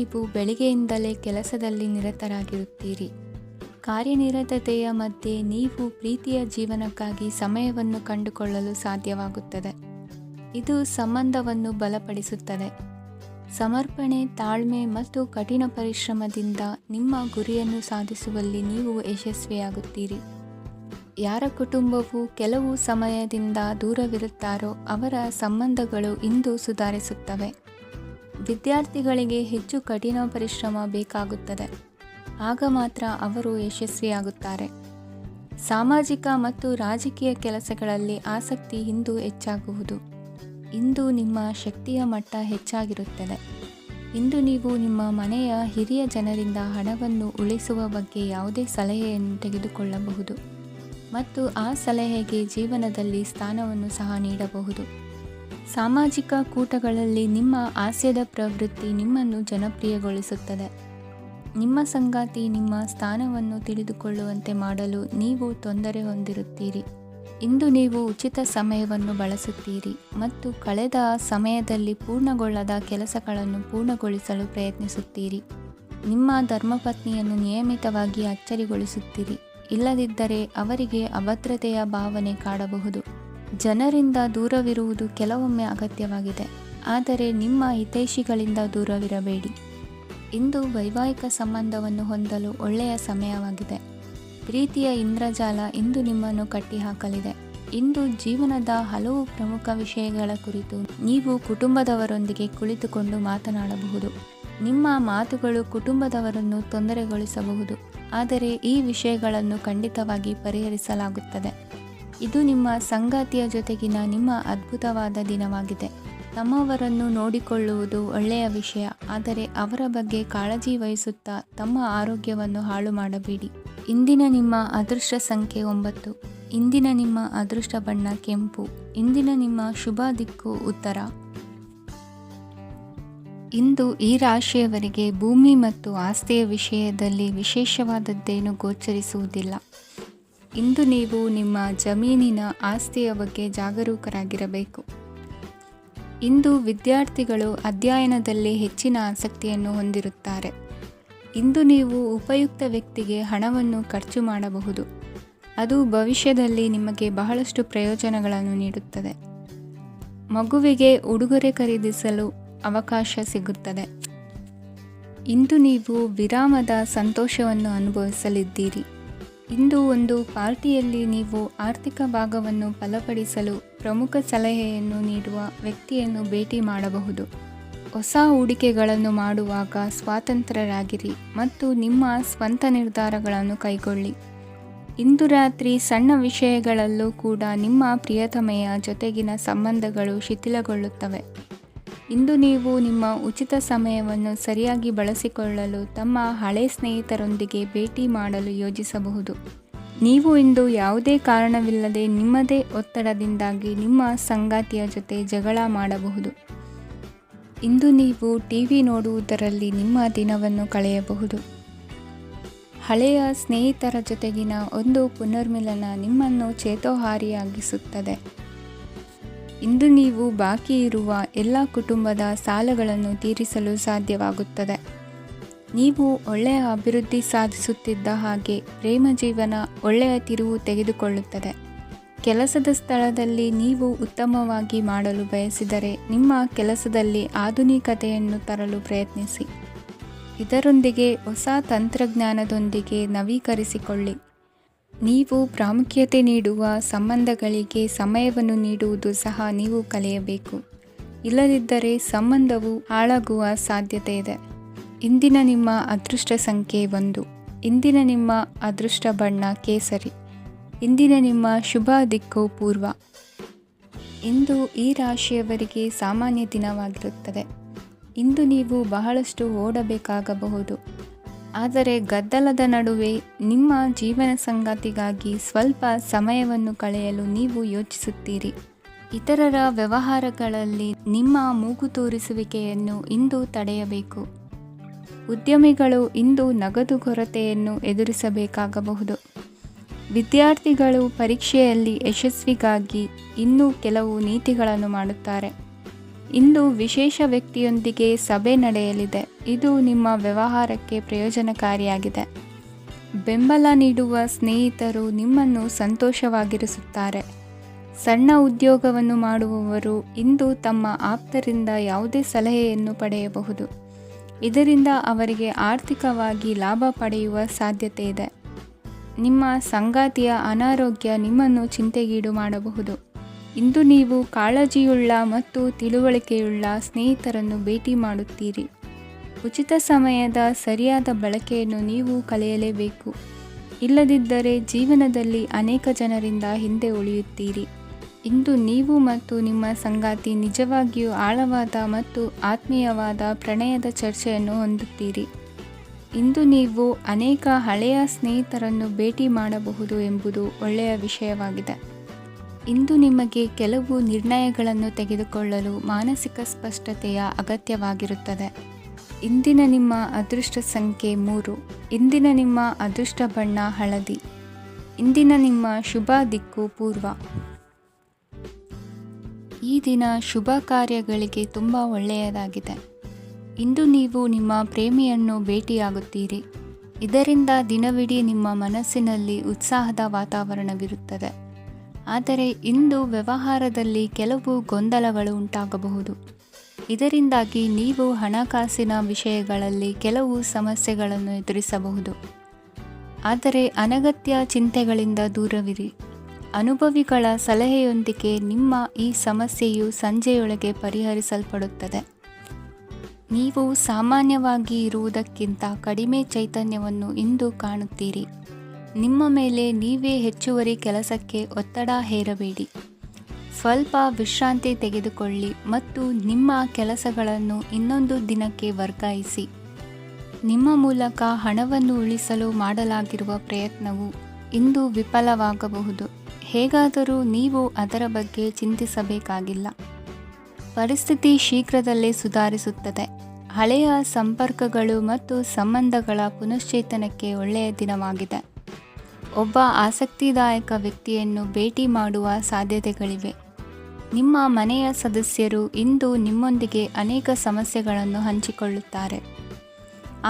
ನೀವು ಬೆಳಿಗ್ಗೆಯಿಂದಲೇ ಕೆಲಸದಲ್ಲಿ ನಿರತರಾಗಿರುತ್ತೀರಿ. ಕಾರ್ಯನಿರತತೆಯ ಮಧ್ಯೆ ನೀವು ಪ್ರೀತಿಯ ಜೀವನಕ್ಕಾಗಿ ಸಮಯವನ್ನು ಕಂಡುಕೊಳ್ಳಲು ಸಾಧ್ಯವಾಗುತ್ತದೆ. ಇದು ಸಂಬಂಧವನ್ನು ಬಲಪಡಿಸುತ್ತದೆ. ಸಮರ್ಪಣೆ, ತಾಳ್ಮೆ ಮತ್ತು ಕಠಿಣ ಪರಿಶ್ರಮದಿಂದ ನಿಮ್ಮ ಗುರಿಯನ್ನು ಸಾಧಿಸುವಲ್ಲಿ ನೀವು ಯಶಸ್ವಿಯಾಗುತ್ತೀರಿ. ಯಾರ ಕುಟುಂಬವು ಕೆಲವು ಸಮಯದಿಂದ ದೂರವಿರುತ್ತಾರೋ ಅವರ ಸಂಬಂಧಗಳು ಇಂದು ಸುಧಾರಿಸುತ್ತವೆ. ವಿದ್ಯಾರ್ಥಿಗಳಿಗೆ ಹೆಚ್ಚು ಕಠಿಣ ಪರಿಶ್ರಮ ಬೇಕಾಗುತ್ತದೆ. ಆಗ ಮಾತ್ರ ಅವರು ಯಶಸ್ವಿಯಾಗುತ್ತಾರೆ. ಸಾಮಾಜಿಕ ಮತ್ತು ರಾಜಕೀಯ ಕೆಲಸಗಳಲ್ಲಿ ಆಸಕ್ತಿ ಇಂದು ಹೆಚ್ಚಾಗುವುದು. ಇಂದು ನಿಮ್ಮ ಶಕ್ತಿಯ ಮಟ್ಟ ಹೆಚ್ಚಾಗಿರುತ್ತದೆ. ಇಂದು ನೀವು ನಿಮ್ಮ ಮನೆಯ ಹಿರಿಯ ಜನರಿಂದ ಹಣವನ್ನು ಉಳಿಸುವ ಬಗ್ಗೆ ಯಾವುದೇ ಸಲಹೆಯನ್ನು ತೆಗೆದುಕೊಳ್ಳಬಹುದು ಮತ್ತು ಆ ಸಲಹೆಗೆ ಜೀವನದಲ್ಲಿ ಸ್ಥಾನವನ್ನು ಸಹ ನೀಡಬಹುದು. ಸಾಮಾಜಿಕ ಕೂಟಗಳಲ್ಲಿ ನಿಮ್ಮ ಹಾಸ್ಯದ ಪ್ರವೃತ್ತಿ ನಿಮ್ಮನ್ನು ಜನಪ್ರಿಯಗೊಳಿಸುತ್ತದೆ. ನಿಮ್ಮ ಸಂಗಾತಿ ನಿಮ್ಮ ಸ್ಥಾನವನ್ನು ತಿಳಿದುಕೊಳ್ಳುವಂತೆ ಮಾಡಲು ನೀವು ತೊಂದರೆ ಹೊಂದಿರುತ್ತೀರಿ. ಇಂದು ನೀವು ಉಚಿತ ಸಮಯವನ್ನು ಬಳಸುತ್ತೀರಿ ಮತ್ತು ಕಳೆದ ಸಮಯದಲ್ಲಿ ಪೂರ್ಣಗೊಳ್ಳದ ಕೆಲಸಗಳನ್ನು ಪೂರ್ಣಗೊಳಿಸಲು ಪ್ರಯತ್ನಿಸುತ್ತೀರಿ. ನಿಮ್ಮ ಧರ್ಮಪತ್ನಿಯನ್ನು ನಿಯಮಿತವಾಗಿ ಅಚ್ಚರಿಗೊಳಿಸುತ್ತೀರಿ. ಇಲ್ಲದಿದ್ದರೆ ಅವರಿಗೆ ಅಭದ್ರತೆಯ ಭಾವನೆ ಕಾಡಬಹುದು. ಜನರಿಂದ ದೂರವಿರುವುದು ಕೆಲವೊಮ್ಮೆ ಅಗತ್ಯವಾಗಿದೆ, ಆದರೆ ನಿಮ್ಮ ಹಿತೈಷಿಗಳಿಂದ ದೂರವಿರಬೇಡಿ. ಇಂದು ವೈವಾಹಿಕ ಸಂಬಂಧವನ್ನು ಹೊಂದಲು ಒಳ್ಳೆಯ ಸಮಯವಾಗಿದೆ. ಪ್ರೀತಿಯ ಇಂದ್ರಜಾಲ ಇಂದು ನಿಮ್ಮನ್ನು ಕಟ್ಟಿಹಾಕಲಿದೆ. ಇಂದು ಜೀವನದ ಹಲವು ಪ್ರಮುಖ ವಿಷಯಗಳ ಕುರಿತು ನೀವು ಕುಟುಂಬದವರೊಂದಿಗೆ ಕುಳಿತುಕೊಂಡು ಮಾತನಾಡಬಹುದು. ನಿಮ್ಮ ಮಾತುಗಳು ಕುಟುಂಬದವರನ್ನು ತೊಂದರೆಗೊಳಿಸಬಹುದು, ಆದರೆ ಈ ವಿಷಯಗಳನ್ನು ಖಂಡಿತವಾಗಿ ಪರಿಹರಿಸಲಾಗುತ್ತದೆ. ಇದು ನಿಮ್ಮ ಸಂಗಾತಿಯ ಜೊತೆಗಿನ ನಿಮ್ಮ ಅದ್ಭುತವಾದ ದಿನವಾಗಿದೆ. ತಮ್ಮವರನ್ನು ನೋಡಿಕೊಳ್ಳುವುದು ಒಳ್ಳೆಯ ವಿಷಯ, ಆದರೆ ಅವರ ಬಗ್ಗೆ ಕಾಳಜಿ ವಹಿಸುತ್ತಾ ತಮ್ಮ ಆರೋಗ್ಯವನ್ನು ಹಾಳು ಮಾಡಬೇಡಿ. ಇಂದಿನ ನಿಮ್ಮ ಅದೃಷ್ಟ ಸಂಖ್ಯೆ 9. ಇಂದಿನ ನಿಮ್ಮ ಅದೃಷ್ಟ ಬಣ್ಣ ಕೆಂಪು. ಇಂದಿನ ನಿಮ್ಮ ಶುಭ ದಿಕ್ಕು ಉತ್ತರ. ಇಂದು ಈ ರಾಶಿಯವರಿಗೆ ಭೂಮಿ ಮತ್ತು ಆಸ್ತಿಯ ವಿಷಯದಲ್ಲಿ ವಿಶೇಷವಾದದ್ದೇನು ಗೋಚರಿಸುವುದಿಲ್ಲ. ಇಂದು ನೀವು ನಿಮ್ಮ ಜಮೀನಿನ ಆಸ್ತಿಯ ಬಗ್ಗೆ ಜಾಗರೂಕರಾಗಿರಬೇಕು. ಇಂದು ವಿದ್ಯಾರ್ಥಿಗಳು ಅಧ್ಯಯನದಲ್ಲಿ ಹೆಚ್ಚಿನ ಆಸಕ್ತಿಯನ್ನು ಹೊಂದಿರುತ್ತಾರೆ. ಇಂದು ನೀವು ಉಪಯುಕ್ತ ವ್ಯಕ್ತಿಗೆ ಹಣವನ್ನು ಖರ್ಚು ಮಾಡಬಹುದು. ಅದು ಭವಿಷ್ಯದಲ್ಲಿ ನಿಮಗೆ ಬಹಳಷ್ಟು ಪ್ರಯೋಜನಗಳನ್ನು ನೀಡುತ್ತದೆ. ಮಗುವಿಗೆ ಉಡುಗೊರೆ ಖರೀದಿಸಲು ಅವಕಾಶ ಸಿಗುತ್ತದೆ. ಇಂದು ನೀವು ವಿರಾಮದ ಸಂತೋಷವನ್ನು ಅನುಭವಿಸಲಿದ್ದೀರಿ. ಇಂದು ಒಂದು ಪಾರ್ಟಿಯಲ್ಲಿ ನೀವು ಆರ್ಥಿಕ ಭಾಗವನ್ನು ಬಲಪಡಿಸಲು ಪ್ರಮುಖ ಸಲಹೆಯನ್ನು ನೀಡುವ ವ್ಯಕ್ತಿಯನ್ನು ಭೇಟಿ ಮಾಡಬಹುದು. ಹೊಸ ಹೂಡಿಕೆಗಳನ್ನು ಮಾಡುವಾಗ ಸ್ವತಂತ್ರರಾಗಿರಿ ಮತ್ತು ನಿಮ್ಮ ಸ್ವಂತ ನಿರ್ಧಾರಗಳನ್ನು ಕೈಗೊಳ್ಳಿ. ಇಂದು ರಾತ್ರಿ ಸಣ್ಣ ವಿಷಯಗಳಲ್ಲೂ ಕೂಡ ನಿಮ್ಮ ಪ್ರಿಯತಮೆಯ ಜೊತೆಗಿನ ಸಂಬಂಧಗಳು ಶಿಥಿಲಗೊಳ್ಳುತ್ತವೆ. ಇಂದು ನೀವು ನಿಮ್ಮ ಉಚಿತ ಸಮಯವನ್ನು ಸರಿಯಾಗಿ ಬಳಸಿಕೊಳ್ಳಲು ತಮ್ಮ ಹಳೆ ಸ್ನೇಹಿತರೊಂದಿಗೆ ಭೇಟಿ ಮಾಡಲು ಯೋಜಿಸಬಹುದು. ನೀವು ಇಂದು ಯಾವುದೇ ಕಾರಣವಿಲ್ಲದೆ ನಿಮ್ಮದೇ ಒತ್ತಡದಿಂದಾಗಿ ನಿಮ್ಮ ಸಂಗಾತಿಯ ಜೊತೆ ಜಗಳ ಮಾಡಬಹುದು. ಇಂದು ನೀವು ಟಿವಿ ನೋಡುವುದರಲ್ಲಿ ನಿಮ್ಮ ದಿನವನ್ನು ಕಳೆಯಬಹುದು. ಹಳೆಯ ಸ್ನೇಹಿತರ ಜೊತೆಗಿನ ಒಂದು ಪುನರ್ಮಿಲನ ನಿಮ್ಮನ್ನು ಚೇತೋಹಾರಿಯಾಗಿಸುತ್ತದೆ. ಇಂದು ನೀವು ಬಾಕಿ ಇರುವ ಎಲ್ಲ ಕುಟುಂಬದ ಸಾಲಗಳನ್ನು ತೀರಿಸಲು ಸಾಧ್ಯವಾಗುತ್ತದೆ. ನೀವು ಒಳ್ಳೆಯ ಅಭಿವೃದ್ಧಿ ಸಾಧಿಸುತ್ತಿದ್ದ ಹಾಗೆ ಪ್ರೇಮ ಜೀವನ ಒಳ್ಳೆಯ ತಿರುವು ತೆಗೆದುಕೊಳ್ಳುತ್ತದೆ. ಕೆಲಸದ ಸ್ಥಳದಲ್ಲಿ ನೀವು ಉತ್ತಮವಾಗಿ ಮಾಡಲು ಬಯಸಿದರೆ ನಿಮ್ಮ ಕೆಲಸದಲ್ಲಿ ಆಧುನಿಕತೆಯನ್ನು ತರಲು ಪ್ರಯತ್ನಿಸಿ. ಇದರೊಂದಿಗೆ ಹೊಸ ತಂತ್ರಜ್ಞಾನದೊಂದಿಗೆ ನವೀಕರಿಸಿಕೊಳ್ಳಿ. ನೀವು ಪ್ರಾಮುಖ್ಯತೆ ನೀಡುವ ಸಂಬಂಧಗಳಿಗೆ ಸಮಯವನ್ನು ನೀಡುವುದು ಸಹ ನೀವು ಕಲಿಯಬೇಕು. ಇಲ್ಲದಿದ್ದರೆ ಸಂಬಂಧವು ಹಾಳಾಗುವ ಸಾಧ್ಯತೆ ಇದೆ. ಇಂದಿನ ನಿಮ್ಮ ಅದೃಷ್ಟ ಸಂಖ್ಯೆ 1. ಇಂದಿನ ನಿಮ್ಮ ಅದೃಷ್ಟ ಬಣ್ಣ ಕೇಸರಿ. ಇಂದಿನ ನಿಮ್ಮ ಶುಭ ದಿಕ್ಕು ಪೂರ್ವ. ಇಂದು ಈ ರಾಶಿಯವರಿಗೆ ಸಾಮಾನ್ಯ ದಿನವಾಗಿರುತ್ತದೆ. ಇಂದು ನೀವು ಬಹಳಷ್ಟು ಓಡಬೇಕಾಗಬಹುದು, ಆದರೆ ಗದ್ದಲದ ನಡುವೆ ನಿಮ್ಮ ಜೀವನ ಸಂಗಾತಿಗಾಗಿ ಸ್ವಲ್ಪ ಸಮಯವನ್ನು ಕಳೆಯಲು ನೀವು ಯೋಚಿಸುತ್ತೀರಿ. ಇತರರ ವ್ಯವಹಾರಗಳಲ್ಲಿ ನಿಮ್ಮ ಮೂಗು ತೂರಿಸುವಿಕೆಯನ್ನು ಇಂದು ತಡೆಯಬೇಕು. ಉದ್ಯಮಿಗಳು ಇಂದು ನಗದು ಕೊರತೆಯನ್ನು ಎದುರಿಸಬೇಕಾಗಬಹುದು. ವಿದ್ಯಾರ್ಥಿಗಳು ಪರೀಕ್ಷೆಯಲ್ಲಿ ಯಶಸ್ವಿಗಾಗಿ ಇನ್ನೂ ಕೆಲವು ನೀತಿಗಳನ್ನು ಮಾಡುತ್ತಾರೆ. ಇಂದು ವಿಶೇಷ ವ್ಯಕ್ತಿಯೊಂದಿಗೆ ಸಭೆ ನಡೆಯಲಿದೆ. ಇದು ನಿಮ್ಮ ವ್ಯವಹಾರಕ್ಕೆ ಪ್ರಯೋಜನಕಾರಿಯಾಗಿದೆ. ಬೆಂಬಲ ನೀಡುವ ಸ್ನೇಹಿತರು ನಿಮ್ಮನ್ನು ಸಂತೋಷವಾಗಿರಿಸುತ್ತಾರೆ. ಸಣ್ಣ ಉದ್ಯೋಗವನ್ನು ಮಾಡುವವರು ಇಂದು ತಮ್ಮ ಆಪ್ತರಿಂದ ಯಾವುದೇ ಸಲಹೆಯನ್ನು ಪಡೆಯಬಹುದು. ಇದರಿಂದ ಅವರಿಗೆ ಆರ್ಥಿಕವಾಗಿ ಲಾಭ ಪಡೆಯುವ ಸಾಧ್ಯತೆ ಇದೆ. ನಿಮ್ಮ ಸಂಗಾತಿಯ ಅನಾರೋಗ್ಯ ನಿಮ್ಮನ್ನು ಚಿಂತೆಗೀಡು ಮಾಡಬಹುದು. ಇಂದು ನೀವು ಕಾಳಜಿಯುಳ್ಳ ಮತ್ತು ತಿಳುವಳಿಕೆಯುಳ್ಳ ಸ್ನೇಹಿತರನ್ನು ಭೇಟಿ ಮಾಡುತ್ತೀರಿ. ಉಚಿತ ಸಮಯದ ಸರಿಯಾದ ಬಳಕೆಯನ್ನು ನೀವು ಕಲಿಯಲೇಬೇಕು. ಇಲ್ಲದಿದ್ದರೆ ಜೀವನದಲ್ಲಿ ಅನೇಕ ಜನರಿಂದ ಹಿಂದೆ ಉಳಿಯುತ್ತೀರಿ. ಇಂದು ನೀವು ಮತ್ತು ನಿಮ್ಮ ಸಂಗಾತಿ ನಿಜವಾಗಿಯೂ ಆಳವಾದ ಮತ್ತು ಆತ್ಮೀಯವಾದ ಪ್ರಣಯದ ಚರ್ಚೆಯನ್ನು ಹೊಂದುತ್ತೀರಿ. ಇಂದು ನೀವು ಅನೇಕ ಹಳೆಯ ಸ್ನೇಹಿತರನ್ನು ಭೇಟಿ ಮಾಡಬಹುದು ಎಂಬುದು ಒಳ್ಳೆಯ ವಿಷಯವಾಗಿದೆ. ಇಂದು ನಿಮಗೆ ಕೆಲವು ನಿರ್ಣಯಗಳನ್ನು ತೆಗೆದುಕೊಳ್ಳಲು ಮಾನಸಿಕ ಸ್ಪಷ್ಟತೆಯ ಅಗತ್ಯವಾಗಿರುತ್ತದೆ. ಇಂದಿನ ನಿಮ್ಮ ಅದೃಷ್ಟ ಸಂಖ್ಯೆ 3. ಇಂದಿನ ನಿಮ್ಮ ಅದೃಷ್ಟ ಬಣ್ಣ ಹಳದಿ. ಇಂದಿನ ನಿಮ್ಮ ಶುಭ ದಿಕ್ಕು ಪೂರ್ವ. ಈ ದಿನ ಶುಭ ಕಾರ್ಯಗಳಿಗೆ ತುಂಬ ಒಳ್ಳೆಯದಾಗಿದೆ. ಇಂದು ನೀವು ನಿಮ್ಮ ಪ್ರೇಮಿಯನ್ನು ಭೇಟಿಯಾಗುತ್ತೀರಿ. ಇದರಿಂದ ದಿನವಿಡೀ ನಿಮ್ಮ ಮನಸ್ಸಿನಲ್ಲಿ ಉತ್ಸಾಹದ ವಾತಾವರಣವಿರುತ್ತದೆ. ಆದರೆ ಇಂದು ವ್ಯವಹಾರದಲ್ಲಿ ಕೆಲವು ಗೊಂದಲಗಳು ಉಂಟಾಗಬಹುದು. ಇದರಿಂದಾಗಿ ನೀವು ಹಣಕಾಸಿನ ವಿಷಯಗಳಲ್ಲಿ ಕೆಲವು ಸಮಸ್ಯೆಗಳನ್ನು ಎದುರಿಸಬಹುದು. ಆದರೆ ಅನಗತ್ಯ ಚಿಂತೆಗಳಿಂದ ದೂರವಿರಿ. ಅನುಭವಿಗಳ ಸಲಹೆಯೊಂದಿಗೆ ನಿಮ್ಮ ಈ ಸಮಸ್ಯೆಯು ಸಂಜೆಯೊಳಗೆ ಪರಿಹರಿಸಲ್ಪಡುತ್ತದೆ. ನೀವು ಸಾಮಾನ್ಯವಾಗಿ ಇರುವುದಕ್ಕಿಂತ ಕಡಿಮೆ ಚೈತನ್ಯವನ್ನು ಇಂದು ಕಾಣುತ್ತೀರಿ. ನಿಮ್ಮ ಮೇಲೆ ನೀವೇ ಹೆಚ್ಚುವರಿ ಕೆಲಸಕ್ಕೆ ಒತ್ತಡ ಹೇರಬೇಡಿ. ಸ್ವಲ್ಪ ವಿಶ್ರಾಂತಿ ತೆಗೆದುಕೊಳ್ಳಿ ಮತ್ತು ನಿಮ್ಮ ಕೆಲಸಗಳನ್ನು ಇನ್ನೊಂದು ದಿನಕ್ಕೆ ವರ್ಗಾಯಿಸಿ. ನಿಮ್ಮ ಮೂಲಕ ಹಣವನ್ನು ಉಳಿಸಲು ಮಾಡಲಾಗಿರುವ ಪ್ರಯತ್ನವು ಇಂದು ವಿಫಲವಾಗಬಹುದು. ಹೇಗಾದರೂ ನೀವು ಅದರ ಬಗ್ಗೆ ಚಿಂತಿಸಬೇಕಾಗಿಲ್ಲ. ಪರಿಸ್ಥಿತಿ ಶೀಘ್ರದಲ್ಲೇ ಸುಧಾರಿಸುತ್ತದೆ. ಹಳೆಯ ಸಂಪರ್ಕಗಳು ಮತ್ತು ಸಂಬಂಧಗಳ ಪುನಶ್ಚೇತನಕ್ಕೆ ಒಳ್ಳೆಯ ದಿನವಾಗಿದೆ. ಒಬ್ಬ ಆಸಕ್ತಿದಾಯಕ ವ್ಯಕ್ತಿಯನ್ನು ಭೇಟಿ ಮಾಡುವ ಸಾಧ್ಯತೆಗಳಿವೆ. ನಿಮ್ಮ ಮನೆಯ ಸದಸ್ಯರು ಇಂದು ನಿಮ್ಮೊಂದಿಗೆ ಅನೇಕ ಸಮಸ್ಯೆಗಳನ್ನು ಹಂಚಿಕೊಳ್ಳುತ್ತಾರೆ.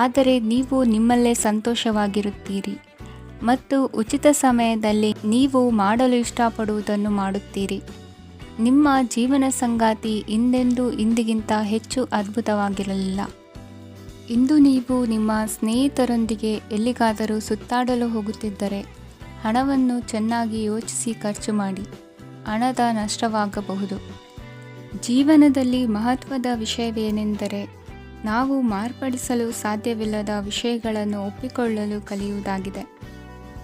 ಆದರೆ ನೀವು ನಿಮ್ಮಲ್ಲೇ ಸಂತೋಷವಾಗಿರುತ್ತೀರಿ ಮತ್ತು ಉಚಿತ ಸಮಯದಲ್ಲಿ ನೀವು ಮಾಡಲು ಇಷ್ಟಪಡುವುದನ್ನು ಮಾಡುತ್ತೀರಿ. ನಿಮ್ಮ ಜೀವನ ಸಂಗಾತಿ ಇಂದಿಗಿಂತ ಹೆಚ್ಚು ಅದ್ಭುತವಾಗಿರಲಿಲ್ಲ. ಇಂದು ನೀವು ನಿಮ್ಮ ಸ್ನೇಹಿತರೊಂದಿಗೆ ಎಲ್ಲಿಗಾದರೂ ಸುತ್ತಾಡಲು ಹೋಗುತ್ತಿದ್ದರೆ ಹಣವನ್ನು ಚೆನ್ನಾಗಿ ಯೋಚಿಸಿ ಖರ್ಚು ಮಾಡಿ. ಹಣದ ನಷ್ಟವಾಗಬಹುದು. ಜೀವನದಲ್ಲಿ ಮಹತ್ವದ ವಿಷಯವೇನೆಂದರೆ ನಾವು ಮಾರ್ಪಡಿಸಲು ಸಾಧ್ಯವಿಲ್ಲದ ವಿಷಯಗಳನ್ನು ಒಪ್ಪಿಕೊಳ್ಳಲು ಕಲಿಯುವುದಾಗಿದೆ.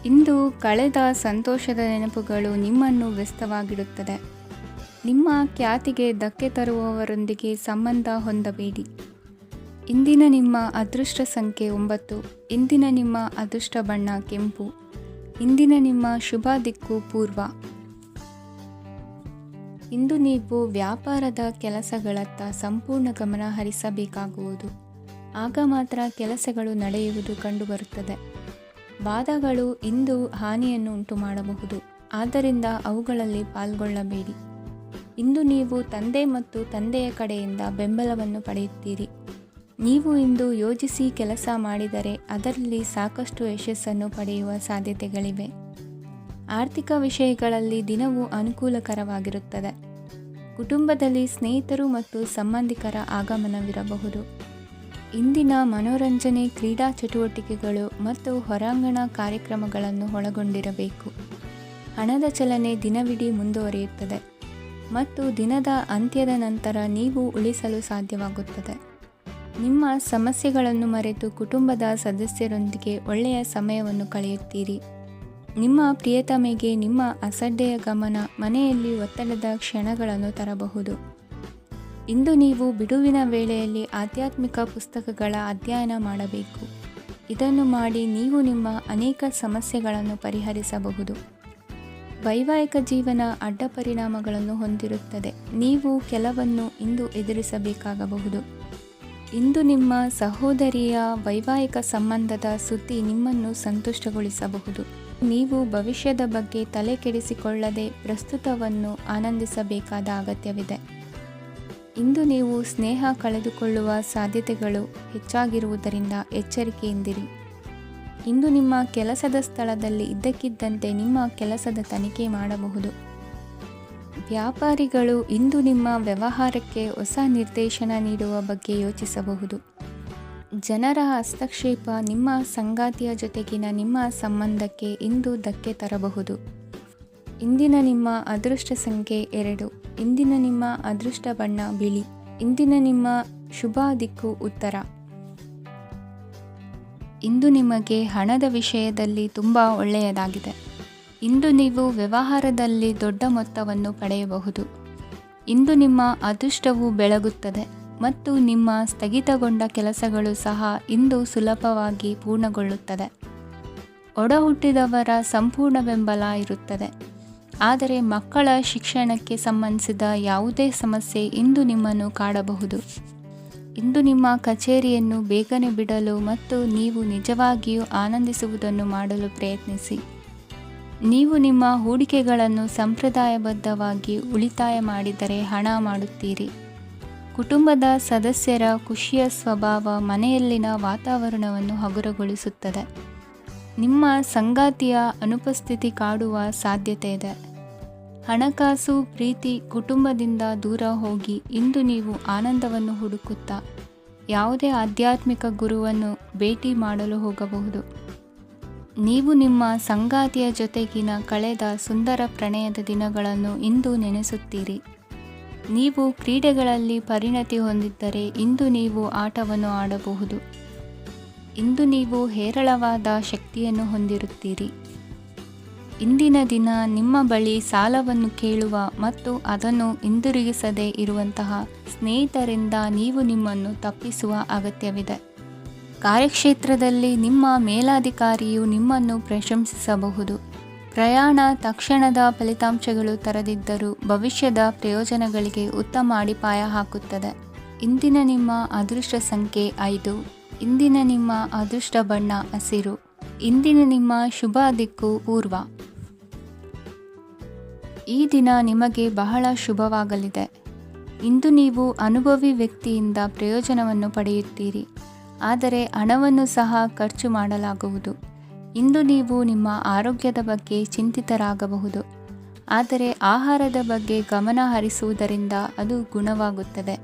ಇಂದು ಕಳೆದ ಸಂತೋಷದ ನೆನಪುಗಳು ನಿಮ್ಮನ್ನು ವ್ಯಸ್ತವಾಗಿಡುತ್ತದೆ. ನಿಮ್ಮ ಖ್ಯಾತಿಗೆ ಧಕ್ಕೆ ತರುವವರೊಂದಿಗೆ ಸಂಬಂಧ ಹೊಂದಬೇಡಿ. ಇಂದಿನ ನಿಮ್ಮ ಅದೃಷ್ಟ ಸಂಖ್ಯೆ 9. ಇಂದಿನ ನಿಮ್ಮ ಅದೃಷ್ಟ ಬಣ್ಣ ಕೆಂಪು. ಇಂದಿನ ನಿಮ್ಮ ಶುಭ ದಿಕ್ಕು ಪೂರ್ವ. ಇಂದು ನೀವು ವ್ಯಾಪಾರದ ಕೆಲಸಗಳತ್ತ ಸಂಪೂರ್ಣ ಗಮನ ಹರಿಸಬೇಕಾಗುವುದು. ಆಗ ಮಾತ್ರ ಕೆಲಸಗಳು ನಡೆಯುವುದು ಕಂಡುಬರುತ್ತದೆ. ವಾದಗಳು ಇಂದು ಹಾನಿಯನ್ನು ಉಂಟು ಮಾಡಬಹುದು. ಆದ್ದರಿಂದ ಅವುಗಳಲ್ಲಿ ಪಾಲ್ಗೊಳ್ಳಬೇಡಿ. ಇಂದು ನೀವು ತಂದೆ ಮತ್ತು ತಂದೆಯ ಕಡೆಯಿಂದ ಬೆಂಬಲವನ್ನು ಪಡೆಯುತ್ತೀರಿ. ನೀವು ಇಂದು ಯೋಜಿಸಿ ಕೆಲಸ ಮಾಡಿದರೆ ಅದರಲ್ಲಿ ಸಾಕಷ್ಟು ಯಶಸ್ಸನ್ನು ಪಡೆಯುವ ಸಾಧ್ಯತೆಗಳಿವೆ. ಆರ್ಥಿಕ ವಿಷಯಗಳಲ್ಲಿ ದಿನವೂ ಅನುಕೂಲಕರವಾಗಿರುತ್ತದೆ. ಕುಟುಂಬದಲ್ಲಿ ಸ್ನೇಹಿತರು ಮತ್ತು ಸಂಬಂಧಿಕರ ಆಗಮನವಿರಬಹುದು. ಇಂದಿನ ಮನೋರಂಜನೆ ಕ್ರೀಡಾ ಚಟುವಟಿಕೆಗಳು ಮತ್ತು ಹೊರಾಂಗಣ ಕಾರ್ಯಕ್ರಮಗಳನ್ನು ಒಳಗೊಂಡಿರಬೇಕು. ಹಣದ ಚಲನೆ ದಿನವಿಡೀ ಮುಂದುವರಿಯುತ್ತದೆ ಮತ್ತು ದಿನದ ಅಂತ್ಯದ ನಂತರ ನೀವು ಉಳಿಸಲು ಸಾಧ್ಯವಾಗುತ್ತದೆ. ನಿಮ್ಮ ಸಮಸ್ಯೆಗಳನ್ನು ಮರೆತು ಕುಟುಂಬದ ಸದಸ್ಯರೊಂದಿಗೆ ಒಳ್ಳೆಯ ಸಮಯವನ್ನು ಕಳೆಯುತ್ತೀರಿ. ನಿಮ್ಮ ಪ್ರಿಯತಮೆಗೆ ನಿಮ್ಮ ಅಸಡ್ಡೆಯ ಗಮನ ಮನೆಯಲ್ಲಿ ಒತ್ತಡದ ಕ್ಷಣಗಳನ್ನು ತರಬಹುದು. ಇಂದು ನೀವು ಬಿಡುವಿನ ವೇಳೆಯಲ್ಲಿ ಆಧ್ಯಾತ್ಮಿಕ ಪುಸ್ತಕಗಳ ಅಧ್ಯಯನ ಮಾಡಬೇಕು. ಇದನ್ನು ಮಾಡಿ ನೀವು ನಿಮ್ಮ ಅನೇಕ ಸಮಸ್ಯೆಗಳನ್ನು ಪರಿಹರಿಸಬಹುದು. ವೈವಾಹಿಕ ಜೀವನ ಅಡ್ಡ ಪರಿಣಾಮಗಳನ್ನು ಹೊಂದಿರುತ್ತದೆ. ನೀವು ಕೆಲವನ್ನು ಇಂದು ಎದುರಿಸಬೇಕಾಗಬಹುದು. ಇಂದು ನಿಮ್ಮ ಸಹೋದರಿಯ ವೈವಾಹಿಕ ಸಂಬಂಧದ ಸುದ್ದಿ ನಿಮ್ಮನ್ನು ಸಂತುಷ್ಟಗೊಳಿಸಬಹುದು. ನೀವು ಭವಿಷ್ಯದ ಬಗ್ಗೆ ತಲೆ ಕೆಡಿಸಿಕೊಳ್ಳದೆ ಪ್ರಸ್ತುತವನ್ನು ಆನಂದಿಸಬೇಕಾದ ಅಗತ್ಯವಿದೆ. ಇಂದು ನೀವು ಸ್ನೇಹ ಕಳೆದುಕೊಳ್ಳುವ ಸಾಧ್ಯತೆಗಳು ಹೆಚ್ಚಾಗಿರುವುದರಿಂದ ಎಚ್ಚರಿಕೆಯಿಂದಿರಿ. ಇಂದು ನಿಮ್ಮ ಕೆಲಸದ ಸ್ಥಳದಲ್ಲಿ ಇದ್ದಕ್ಕಿದ್ದಂತೆ ನಿಮ್ಮ ಕೆಲಸದ ತನಿಖೆ ಮಾಡಬಹುದು. ವ್ಯಾಪಾರಿಗಳು ಇಂದು ನಿಮ್ಮ ವ್ಯವಹಾರಕ್ಕೆ ಹೊಸ ನಿರ್ದೇಶನ ನೀಡುವ ಬಗ್ಗೆ ಯೋಚಿಸಬಹುದು. ಜನರ ಹಸ್ತಕ್ಷೇಪ ನಿಮ್ಮ ಸಂಗಾತಿಯ ಜೊತೆಗಿನ ನಿಮ್ಮ ಸಂಬಂಧಕ್ಕೆ ಇಂದು ಧಕ್ಕೆ ತರಬಹುದು. ಇಂದಿನ ನಿಮ್ಮ ಅದೃಷ್ಟ ಸಂಖ್ಯೆ 2. ಇಂದಿನ ನಿಮ್ಮ ಅದೃಷ್ಟ ಬಣ್ಣ ಬಿಳಿ. ಇಂದಿನ ನಿಮ್ಮ ಶುಭ ದಿಕ್ಕು ಉತ್ತರ. ಇಂದು ನಿಮಗೆ ಹಣದ ವಿಷಯದಲ್ಲಿ ತುಂಬ ಒಳ್ಳೆಯದಾಗಿದೆ. ಇಂದು ನೀವು ವ್ಯವಹಾರದಲ್ಲಿ ದೊಡ್ಡ ಮೊತ್ತವನ್ನು ಪಡೆಯಬಹುದು. ಇಂದು ನಿಮ್ಮ ಅದೃಷ್ಟವು ಬೆಳಗುತ್ತದೆ ಮತ್ತು ನಿಮ್ಮ ಸ್ಥಗಿತಗೊಂಡ ಕೆಲಸಗಳು ಸಹ ಇಂದು ಸುಲಭವಾಗಿ ಪೂರ್ಣಗೊಳ್ಳುತ್ತದೆ. ಒಡಹುಟ್ಟಿದವರ ಸಂಪೂರ್ಣ ಬೆಂಬಲ ಇರುತ್ತದೆ. ಆದರೆ ಮಕ್ಕಳ ಶಿಕ್ಷಣಕ್ಕೆ ಸಂಬಂಧಿಸಿದ ಯಾವುದೇ ಸಮಸ್ಯೆ ಇಂದು ನಿಮ್ಮನ್ನು ಕಾಡಬಹುದು. ಇಂದು ನಿಮ್ಮ ಕಚೇರಿಯನ್ನು ಬೇಗನೆ ಬಿಡಲು ಮತ್ತು ನೀವು ನಿಜವಾಗಿಯೂ ಆನಂದಿಸುವುದನ್ನು ಮಾಡಲು ಪ್ರಯತ್ನಿಸಿ. ನೀವು ನಿಮ್ಮ ಹೂಡಿಕೆಗಳನ್ನು ಸಂಪ್ರದಾಯಬದ್ಧವಾಗಿ ಉಳಿತಾಯ ಮಾಡಿದರೆ ಹಣ ಮಾಡುತ್ತೀರಿ. ಕುಟುಂಬದ ಸದಸ್ಯರ ಖುಷಿಯ ಸ್ವಭಾವ ಮನೆಯಲ್ಲಿನ ವಾತಾವರಣವನ್ನು ಹಗುರಗೊಳಿಸುತ್ತದೆ. ನಿಮ್ಮ ಸಂಗಾತಿಯ ಅನುಪಸ್ಥಿತಿ ಕಾಡುವ ಸಾಧ್ಯತೆ ಇದೆ. ಹಣಕಾಸು, ಪ್ರೀತಿ, ಕುಟುಂಬದಿಂದ ದೂರ ಹೋಗಿ ಇಂದು ನೀವು ಆನಂದವನ್ನು ಹುಡುಕುತ್ತಾ ಯಾವುದೇ ಆಧ್ಯಾತ್ಮಿಕ ಗುರುವನ್ನು ಭೇಟಿ ಮಾಡಲು ಹೋಗಬಹುದು. ನೀವು ನಿಮ್ಮ ಸಂಗಾತಿಯ ಜೊತೆಗಿನ ಕಳೆದ ಸುಂದರ ಪ್ರಣಯದ ದಿನಗಳನ್ನು ಇಂದು ನೆನೆಸುತ್ತೀರಿ. ನೀವು ಕ್ರೀಡೆಗಳಲ್ಲಿ ಪರಿಣತಿ ಹೊಂದಿದ್ದರೆ ಇಂದು ನೀವು ಆಟವನ್ನು ಆಡಬಹುದು. ಇಂದು ನೀವು ಹೇರಳವಾದ ಶಕ್ತಿಯನ್ನು ಹೊಂದಿರುತ್ತೀರಿ. ಇಂದಿನ ದಿನ ನಿಮ್ಮ ಬಳಿ ಸಾಲವನ್ನು ಕೇಳುವ ಮತ್ತು ಅದನ್ನು ಹಿಂದಿರುಗಿಸದೇ ಇರುವಂತಹ ಸ್ನೇಹಿತರಿಂದ ನೀವು ನಿಮ್ಮನ್ನು ತಪ್ಪಿಸುವ ಅಗತ್ಯವಿದೆ. ಕಾರ್ಯಕ್ಷೇತ್ರದಲ್ಲಿ ನಿಮ್ಮ ಮೇಲಾಧಿಕಾರಿಯು ನಿಮ್ಮನ್ನು ಪ್ರಶಂಸಿಸಬಹುದು. ಪ್ರಯಾಣ ತಕ್ಷಣದ ಫಲಿತಾಂಶಗಳು ತರದಿದ್ದರೂ ಭವಿಷ್ಯದ ಪ್ರಯೋಜನಗಳಿಗೆ ಉತ್ತಮ ಅಡಿಪಾಯ ಹಾಕುತ್ತದೆ. ಇಂದಿನ ನಿಮ್ಮ ಅದೃಷ್ಟ ಸಂಖ್ಯೆ 5. ಇಂದಿನ ನಿಮ್ಮ ಅದೃಷ್ಟ ಬಣ್ಣ ಹಸಿರು. ಇಂದಿನ ನಿಮ್ಮ ಶುಭ ದಿಕ್ಕು ಪೂರ್ವ. ಈ ದಿನ ನಿಮಗೆ ಬಹಳ ಶುಭವಾಗಲಿದೆ. ಇಂದು ನೀವು ಅನುಭವಿ ವ್ಯಕ್ತಿಯಿಂದ ಪ್ರಯೋಜನವನ್ನು ಪಡೆಯುತ್ತೀರಿ, ಆದರೆ ಹಣವನ್ನು ಸಹ ಖರ್ಚು ಮಾಡಲಾಗುವುದು. ಇಂದು ನೀವು ನಿಮ್ಮ ಆರೋಗ್ಯದ ಬಗ್ಗೆ ಚಿಂತಿತರಾಗಬಹುದು, ಆದರೆ ಆಹಾರದ ಬಗ್ಗೆ ಗಮನ ಹರಿಸುವುದರಿಂದ ಅದು ಗುಣವಾಗುತ್ತದೆ.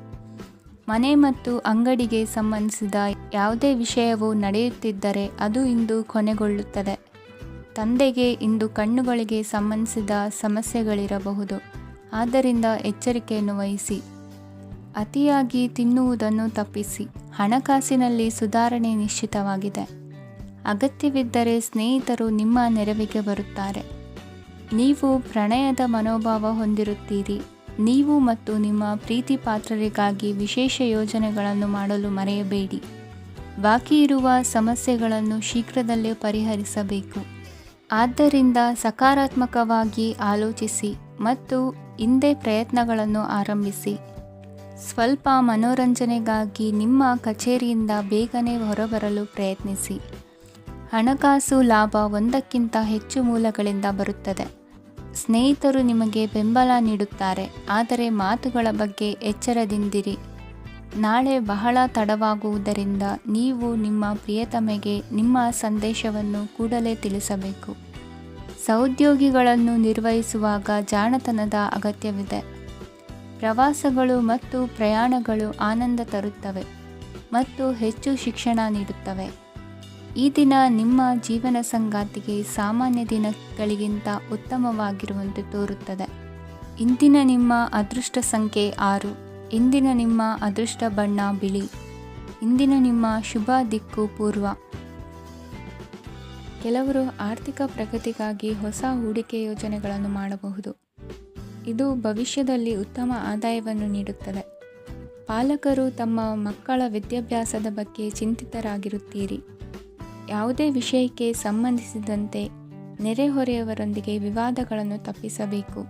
ಮನೆ ಮತ್ತು ಅಂಗಡಿಗೆ ಸಂಬಂಧಿಸಿದ ಯಾವುದೇ ವಿಷಯವು ನಡೆಯುತ್ತಿದ್ದರೆ ಅದು ಇಂದು ಕೊನೆಗೊಳ್ಳುತ್ತದೆ. ತಂದೆಗೆ ಇಂದು ಕಣ್ಣುಗಳಿಗೆ ಸಂಬಂಧಿಸಿದ ಸಮಸ್ಯೆಗಳಿರಬಹುದು, ಆದ್ದರಿಂದ ಎಚ್ಚರಿಕೆಯನ್ನು ವಹಿಸಿ. ಅತಿಯಾಗಿ ತಿನ್ನುವುದನ್ನು ತಪ್ಪಿಸಿ. ಹಣಕಾಸಿನಲ್ಲಿ ಸುಧಾರಣೆ ನಿಶ್ಚಿತವಾಗಿದೆ. ಅಗತ್ಯವಿದ್ದರೆ ಸ್ನೇಹಿತರು ನಿಮ್ಮ ನೆರವಿಗೆ ಬರುತ್ತಾರೆ. ನೀವು ಪ್ರಣಯದ ಮನೋಭಾವ ಹೊಂದಿರುತ್ತೀರಿ. ನೀವು ಮತ್ತು ನಿಮ್ಮ ಪ್ರೀತಿ ಪಾತ್ರರಿಗಾಗಿ ವಿಶೇಷ ಯೋಜನೆಗಳನ್ನು ಮಾಡಲು ಮರೆಯಬೇಡಿ. ಬಾಕಿ ಇರುವ ಸಮಸ್ಯೆಗಳನ್ನು ಶೀಘ್ರದಲ್ಲೇ ಪರಿಹರಿಸಬೇಕು. ಆದ್ದರಿಂದ ಸಕಾರಾತ್ಮಕವಾಗಿ ಆಲೋಚಿಸಿ ಮತ್ತು ಹಿಂದೆ ಪ್ರಯತ್ನಗಳನ್ನು ಆರಂಭಿಸಿ. ಸ್ವಲ್ಪ ಮನೋರಂಜನೆಗಾಗಿ ನಿಮ್ಮ ಕಚೇರಿಯಿಂದ ಬೇಗನೆ ಹೊರಬರಲು ಪ್ರಯತ್ನಿಸಿ. ಹಣಕಾಸು ಲಾಭ ಒಂದಕ್ಕಿಂತ ಹೆಚ್ಚು ಮೂಲಗಳಿಂದ ಬರುತ್ತದೆ. ಸ್ನೇಹಿತರು ನಿಮಗೆ ಬೆಂಬಲ ನೀಡುತ್ತಾರೆ, ಆದರೆ ಮಾತುಗಳ ಬಗ್ಗೆ ಎಚ್ಚರದಿಂದಿರಿ. ನಾಳೆ ಬಹಳ ತಡವಾಗುವುದರಿಂದ ನೀವು ನಿಮ್ಮ ಪ್ರಿಯತಮೆಗೆ ನಿಮ್ಮ ಸಂದೇಶವನ್ನು ಕೂಡಲೇ ತಿಳಿಸಬೇಕು. ಸಹೋದ್ಯೋಗಿಗಳನ್ನು ನಿರ್ವಹಿಸುವಾಗ ಜಾಣತನದ ಅಗತ್ಯವಿದೆ. ಪ್ರವಾಸಗಳು ಮತ್ತು ಪ್ರಯಾಣಗಳು ಆನಂದ ತರುತ್ತವೆ ಮತ್ತು ಹೆಚ್ಚು ಶಿಕ್ಷಣ ನೀಡುತ್ತವೆ. ಈ ದಿನ ನಿಮ್ಮ ಜೀವನ ಸಂಗಾತಿಗೆ ಸಾಮಾನ್ಯ ದಿನಗಳಿಗಿಂತ ಉತ್ತಮವಾಗಿರುವಂತೆ ತೋರುತ್ತದೆ. ಇಂದಿನ ನಿಮ್ಮ ಅದೃಷ್ಟ ಸಂಖ್ಯೆ 6. ಇಂದಿನ ನಿಮ್ಮ ಅದೃಷ್ಟ ಬಣ್ಣ ಬಿಳಿ. ಇಂದಿನ ನಿಮ್ಮ ಶುಭ ದಿಕ್ಕು ಪೂರ್ವ. ಕೆಲವರು ಆರ್ಥಿಕ ಪ್ರಗತಿಗಾಗಿ ಹೊಸ ಹೂಡಿಕೆ ಯೋಜನೆಗಳನ್ನು ಮಾಡಬಹುದು. ಇದು ಭವಿಷ್ಯದಲ್ಲಿ ಉತ್ತಮ ಆದಾಯವನ್ನು ನೀಡುತ್ತದೆ. ಪಾಲಕರು ತಮ್ಮ ಮಕ್ಕಳ ವಿದ್ಯಾಭ್ಯಾಸದ ಬಗ್ಗೆ ಚಿಂತಿತರಾಗಿರುತ್ತೀರಿ. ಯಾವುದೇ ವಿಷಯಕ್ಕೆ ಸಂಬಂಧಿಸಿದಂತೆ ನೆರೆಹೊರೆಯವರೊಂದಿಗೆ ವಿವಾದಗಳನ್ನು ತಪ್ಪಿಸಬೇಕು.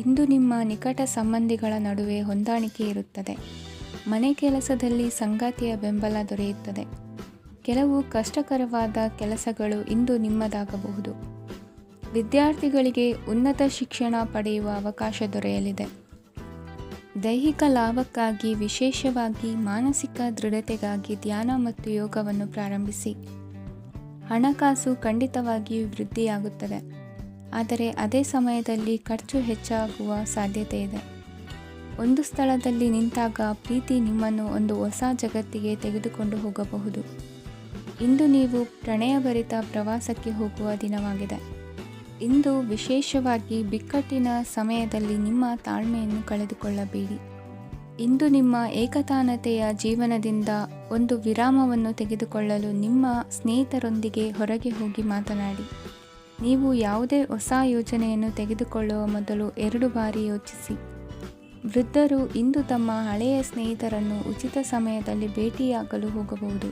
ಇಂದು ನಿಮ್ಮ ನಿಕಟ ಸಂಬಂಧಿಗಳ ನಡುವೆ ಹೊಂದಾಣಿಕೆ ಇರುತ್ತದೆ. ಮನೆ ಕೆಲಸದಲ್ಲಿ ಸಂಗಾತಿಯ ಬೆಂಬಲ ದೊರೆಯುತ್ತದೆ. ಕೆಲವು ಕಷ್ಟಕರವಾದ ಕೆಲಸಗಳು ಇಂದು ನಿಮ್ಮದಾಗಬಹುದು. ವಿದ್ಯಾರ್ಥಿಗಳಿಗೆ ಉನ್ನತ ಶಿಕ್ಷಣ ಪಡೆಯುವ ಅವಕಾಶ ದೊರೆಯಲಿದೆ. ದೈಹಿಕ ಲಾಭಕ್ಕಾಗಿ, ವಿಶೇಷವಾಗಿ ಮಾನಸಿಕ ದೃಢತೆಗಾಗಿ ಧ್ಯಾನ ಮತ್ತು ಯೋಗವನ್ನು ಪ್ರಾರಂಭಿಸಿ. ಹಣಕಾಸು ಖಂಡಿತವಾಗಿಯೂ ವೃದ್ಧಿಯಾಗುತ್ತದೆ, ಆದರೆ ಅದೇ ಸಮಯದಲ್ಲಿ ಖರ್ಚು ಹೆಚ್ಚಾಗುವ ಸಾಧ್ಯತೆ ಇದೆ. ಒಂದು ಸ್ಥಳದಲ್ಲಿ ನಿಂತಾಗ ಪ್ರೀತಿ ನಿಮ್ಮನ್ನು ಒಂದು ಹೊಸ ಜಗತ್ತಿಗೆ ತೆಗೆದುಕೊಂಡು ಹೋಗಬಹುದು. ಇಂದು ನೀವು ಪ್ರಣಯಭರಿತ ಪ್ರವಾಸಕ್ಕೆ ಹೋಗುವ ದಿನವಾಗಿದೆ. ಇಂದು ವಿಶೇಷವಾಗಿ ಬಿಕ್ಕಟ್ಟಿನ ಸಮಯದಲ್ಲಿ ನಿಮ್ಮ ತಾಳ್ಮೆಯನ್ನು ಕಳೆದುಕೊಳ್ಳಬೇಡಿ. ಇಂದು ನಿಮ್ಮ ಏಕತಾನತೆಯ ಜೀವನದಿಂದ ಒಂದು ವಿರಾಮವನ್ನು ತೆಗೆದುಕೊಳ್ಳಲು ನಿಮ್ಮ ಸ್ನೇಹಿತರೊಂದಿಗೆ ಹೊರಗೆ ಹೋಗಿ ಮಾತನಾಡಿ. ನೀವು ಯಾವುದೇ ಹೊಸ ಯೋಜನೆಯನ್ನು ತೆಗೆದುಕೊಳ್ಳುವ ಮೊದಲು 2 ಬಾರಿ ಯೋಚಿಸಿ. ವೃದ್ಧರು ಇಂದು ತಮ್ಮ ಹಳೆಯ ಸ್ನೇಹಿತರನ್ನು ಉಚಿತ ಸಮಯದಲ್ಲಿ ಭೇಟಿಯಾಗಲು ಹೋಗಬಹುದು.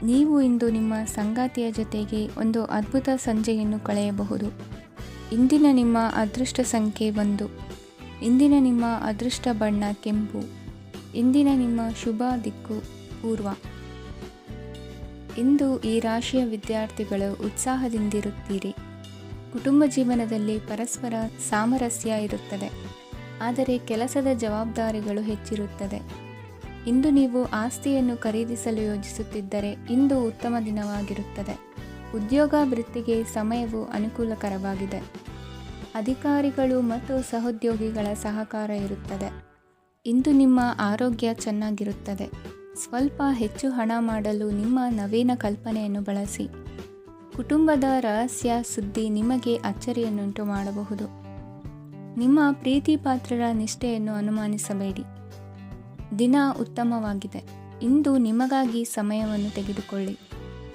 ನೀವು ಇಂದು ನಿಮ್ಮ ಸಂಗಾತಿಯ ಜೊತೆಗೆ ಒಂದು ಅದ್ಭುತ ಸಂಜೆಯನ್ನು ಕಳೆಯಬಹುದು. ಇಂದಿನ ನಿಮ್ಮ ಅದೃಷ್ಟ ಸಂಖ್ಯೆ 1. ಇಂದಿನ ನಿಮ್ಮ ಅದೃಷ್ಟ ಬಣ್ಣ ಕೆಂಪು. ಇಂದಿನ ನಿಮ್ಮ ಶುಭ ದಿಕ್ಕು ಪೂರ್ವ. ಇಂದು ಈ ರಾಶಿಯ ವಿದ್ಯಾರ್ಥಿಗಳು ಉತ್ಸಾಹದಿಂದಿರುತ್ತೀರಿ. ಕುಟುಂಬ ಜೀವನದಲ್ಲಿ ಪರಸ್ಪರ ಸಾಮರಸ್ಯ ಇರುತ್ತದೆ, ಆದರೆ ಕೆಲಸದ ಜವಾಬ್ದಾರಿಗಳು ಹೆಚ್ಚಿರುತ್ತದೆ. ಇಂದು ನೀವು ಆಸ್ತಿಯನ್ನು ಖರೀದಿಸಲು ಯೋಜಿಸುತ್ತಿದ್ದರೆ ಇಂದು ಉತ್ತಮ ದಿನವಾಗಿರುತ್ತದೆ. ಉದ್ಯೋಗ ವೃತ್ತಿಗೆ ಸಮಯವು ಅನುಕೂಲಕರವಾಗಿದೆ. ಅಧಿಕಾರಿಗಳು ಮತ್ತು ಸಹೋದ್ಯೋಗಿಗಳ ಸಹಕಾರ ಇರುತ್ತದೆ. ಇಂದು ನಿಮ್ಮ ಆರೋಗ್ಯ ಚೆನ್ನಾಗಿರುತ್ತದೆ. ಸ್ವಲ್ಪ ಹೆಚ್ಚು ಹಣ ಮಾಡಲು ನಿಮ್ಮ ನವೀನ ಕಲ್ಪನೆಯನ್ನು ಬಳಸಿ. ಕುಟುಂಬದ ರಹಸ್ಯ ಸುದ್ದಿ ನಿಮಗೆ ಅಚ್ಚರಿಯನ್ನುಂಟು ಮಾಡಬಹುದು. ನಿಮ್ಮ ಪ್ರೀತಿ ಪಾತ್ರರ ನಿಷ್ಠೆಯನ್ನು ಅನುಮಾನಿಸಬೇಡಿ. ದಿನ ಉತ್ತಮವಾಗಿದೆ. ಇಂದು ನಿಮಗಾಗಿ ಸಮಯವನ್ನು ತೆಗೆದುಕೊಳ್ಳಿ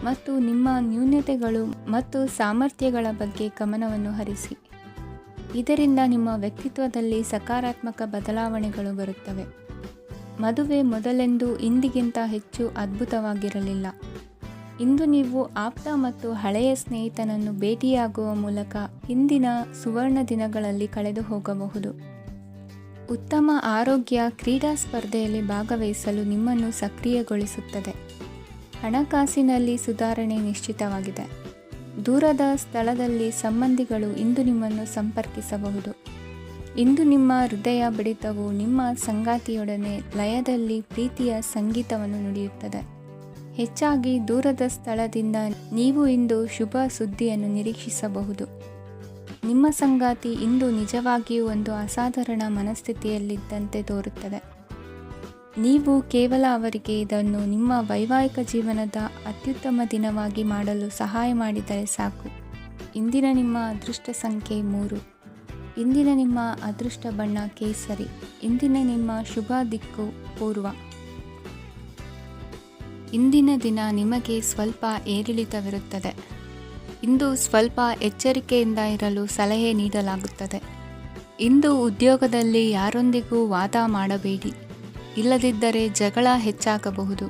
ಮತ್ತು ನಿಮ್ಮ ನ್ಯೂನತೆಗಳು ಮತ್ತು ಸಾಮರ್ಥ್ಯಗಳ ಬಗ್ಗೆ ಗಮನವನ್ನು ಹರಿಸಿ. ಇದರಿಂದ ನಿಮ್ಮ ವ್ಯಕ್ತಿತ್ವದಲ್ಲಿ ಸಕಾರಾತ್ಮಕ ಬದಲಾವಣೆಗಳು ಬರುತ್ತವೆ. ಮದುವೆ ಮೊದಲೆಂದೂ ಇಂದಿಗಿಂತ ಹೆಚ್ಚು ಅದ್ಭುತವಾಗಿರಲಿಲ್ಲ. ಇಂದು ನೀವು ಆಪ್ತ ಮತ್ತು ಹಳೆಯ ಸ್ನೇಹಿತನನ್ನು ಭೇಟಿಯಾಗುವ ಮೂಲಕ ಹಿಂದಿನ ಸುವರ್ಣ ದಿನಗಳಲ್ಲಿ ಕಳೆದು ಹೋಗಬಹುದು. ಉತ್ತಮ ಆರೋಗ್ಯ ಕ್ರೀಡಾ ಸ್ಪರ್ಧೆಯಲ್ಲಿ ಭಾಗವಹಿಸಲು ನಿಮ್ಮನ್ನು ಸಕ್ರಿಯಗೊಳಿಸುತ್ತದೆ. ಹಣಕಾಸಿನಲ್ಲಿ ಸುಧಾರಣೆ ನಿಶ್ಚಿತವಾಗಿದೆ. ದೂರದ ಸ್ಥಳದಲ್ಲಿ ಸಂಬಂಧಿಗಳು ಇಂದು ನಿಮ್ಮನ್ನು ಸಂಪರ್ಕಿಸಬಹುದು. ಇಂದು ನಿಮ್ಮ ಹೃದಯ ಬಡಿತವು ನಿಮ್ಮ ಸಂಗಾತಿಯೊಡನೆ ಲಯದಲ್ಲಿ ಪ್ರೀತಿಯ ಸಂಗೀತವನ್ನು ನುಡಿಯುತ್ತದೆ. ಹೆಚ್ಚಾಗಿ ದೂರದ ಸ್ಥಳದಿಂದ ನೀವು ಇಂದು ಶುಭ ಸುದ್ದಿಯನ್ನು ನಿರೀಕ್ಷಿಸಬಹುದು. ನಿಮ್ಮ ಸಂಗಾತಿ ಇಂದು ನಿಜವಾಗಿಯೂ ಒಂದು ಅಸಾಧಾರಣ ಮನಸ್ಥಿತಿಯಲ್ಲಿದ್ದಂತೆ ತೋರುತ್ತದೆ. ನೀವು ಕೇವಲ ಅವರಿಗೆ ಇದನ್ನು ನಿಮ್ಮ ವೈವಾಹಿಕ ಜೀವನದ ಅತ್ಯುತ್ತಮ ದಿನವಾಗಿ ಮಾಡಲು ಸಹಾಯ ಮಾಡಿದರೆ ಸಾಕು. ಇಂದಿನ ನಿಮ್ಮ ಅದೃಷ್ಟ ಸಂಖ್ಯೆ 3. ಇಂದಿನ ನಿಮ್ಮ ಅದೃಷ್ಟ ಬಣ್ಣ ಕೇಸರಿ. ಇಂದಿನ ನಿಮ್ಮ ಶುಭ ದಿಕ್ಕು ಪೂರ್ವ. ಇಂದಿನ ದಿನ ನಿಮಗೆ ಸ್ವಲ್ಪ ಏರಿಳಿತವಿರುತ್ತದೆ. ಇಂದು ಸ್ವಲ್ಪ ಎಚ್ಚರಿಕೆಯಿಂದ ಇರಲು ಸಲಹೆ ನೀಡಲಾಗುತ್ತದೆ. ಇಂದು ಉದ್ಯೋಗದಲ್ಲಿ ಯಾರೊಂದಿಗೂ ವಾದ ಮಾಡಬೇಡಿ, ಇಲ್ಲದಿದ್ದರೆ ಜಗಳ ಹೆಚ್ಚಾಗಬಹುದು.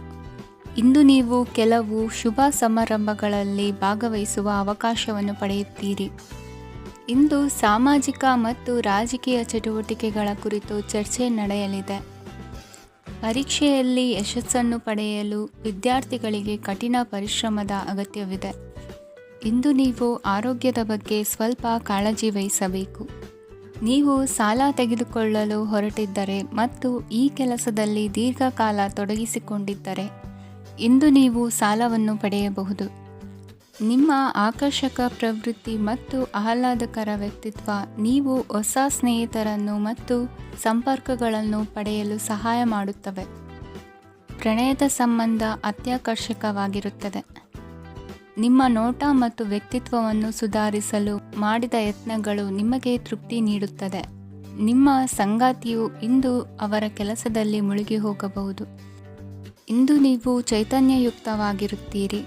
ಇಂದು ನೀವು ಕೆಲವು ಶುಭ ಸಮಾರಂಭಗಳಲ್ಲಿ ಭಾಗವಹಿಸುವ ಅವಕಾಶವನ್ನು ಪಡೆಯುತ್ತೀರಿ. ಇಂದು ಸಾಮಾಜಿಕ ಮತ್ತು ರಾಜಕೀಯ ಚಟುವಟಿಕೆಗಳ ಕುರಿತು ಚರ್ಚೆ ನಡೆಯಲಿದೆ. ಪರೀಕ್ಷೆಯಲ್ಲಿ ಯಶಸ್ಸನ್ನು ಪಡೆಯಲು ವಿದ್ಯಾರ್ಥಿಗಳಿಗೆ ಕಠಿಣ ಪರಿಶ್ರಮದ ಅಗತ್ಯವಿದೆ. ಇಂದು ನೀವು ಆರೋಗ್ಯದ ಬಗ್ಗೆ ಸ್ವಲ್ಪ ಕಾಳಜಿ ವಹಿಸಬೇಕು. ನೀವು ಸಾಲ ತೆಗೆದುಕೊಳ್ಳಲು ಹೊರಟಿದ್ದರೆ ಮತ್ತು ಈ ಕೆಲಸದಲ್ಲಿ ದೀರ್ಘಕಾಲ ತೊಡಗಿಸಿಕೊಂಡಿದ್ದರೆ ಇಂದು ನೀವು ಸಾಲವನ್ನು ಪಡೆಯಬಹುದು. ನಿಮ್ಮ ಆಕರ್ಷಕ ಪ್ರವೃತ್ತಿ ಮತ್ತು ಆಹ್ಲಾದಕರ ವ್ಯಕ್ತಿತ್ವ ನೀವು ಹೊಸ ಸ್ನೇಹಿತರನ್ನು ಮತ್ತು ಸಂಪರ್ಕಗಳನ್ನು ಪಡೆಯಲು ಸಹಾಯ ಮಾಡುತ್ತವೆ. ಪ್ರಣಯದ ಸಂಬಂಧ ಅತ್ಯಾಕರ್ಷಕವಾಗಿರುತ್ತದೆ. ನಿಮ್ಮ ನೋಟ ಮತ್ತು ವ್ಯಕ್ತಿತ್ವವನ್ನು ಸುಧಾರಿಸಲು ಮಾಡಿದ ಯತ್ನಗಳು ನಿಮಗೆ ತೃಪ್ತಿ ನೀಡುತ್ತದೆ. ನಿಮ್ಮ ಸಂಗಾತಿಯು ಇಂದು ಅವರ ಕೆಲಸದಲ್ಲಿ ಮುಳುಗಿ ಹೋಗಬಹುದು. ಇಂದು ನೀವು ಚೈತನ್ಯಯುಕ್ತವಾಗಿರುತ್ತೀರಿ.